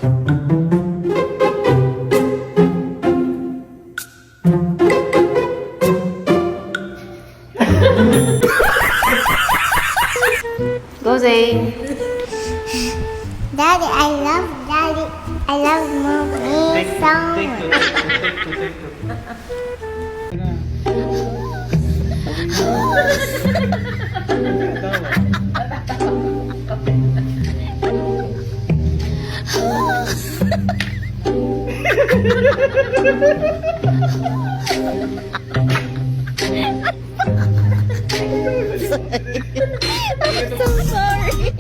Go, Zay. Daddy, I love mommy so I'm so sorry.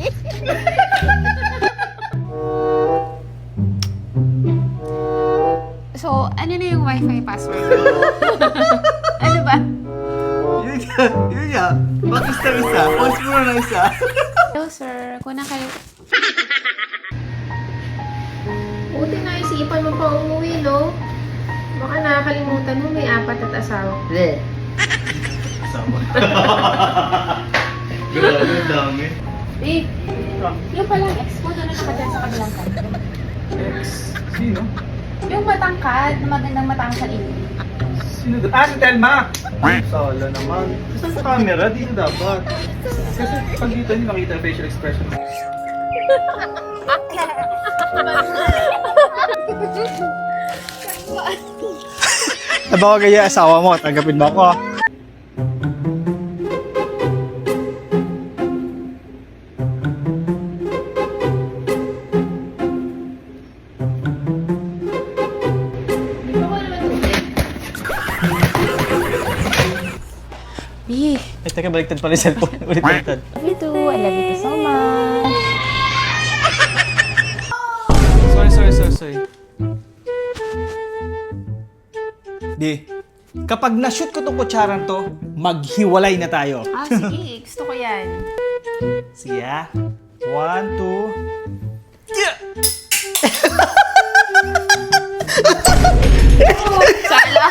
So, ano na yung wifi password mo? Ano ba? Yun nga. Bakit isa? Pause mo na isa. Hello, sir. Kung kayo... Buti na isipan mo pa umuwi, no? Baka nakakalimutan mo may 4 at asawa. Bleh. Sama. Grabe, ang dami. Eh, yung palang ex mo na nakadyan sa kabilang kanto. Ex? Sino? Yung matangkad, na magandang matang sa inyo. Sino doon? Ah, si Telma! Ay, sala naman. Saan sa camera? Dito dapat. Kasi pag dito niyo nakita yung facial expression. Baka kaya asawa mo, tanggapin mo ako. B, Ay, teka, baliktad pala yung cellphone. Baliktad. love you too. I love you too so much. Sorry. Di, kapag na-shoot ko tong kutsaran to, maghiwalay na tayo. Ah, sige. Gusto ko yan. Sige ah. 1, 2... Yeah! Sala.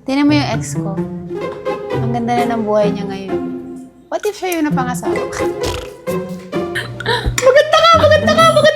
Tingnan mo yung ex ko. Ang ganda na ng buhay niya ngayon. What if siya yung napangasawa? Maganda ka!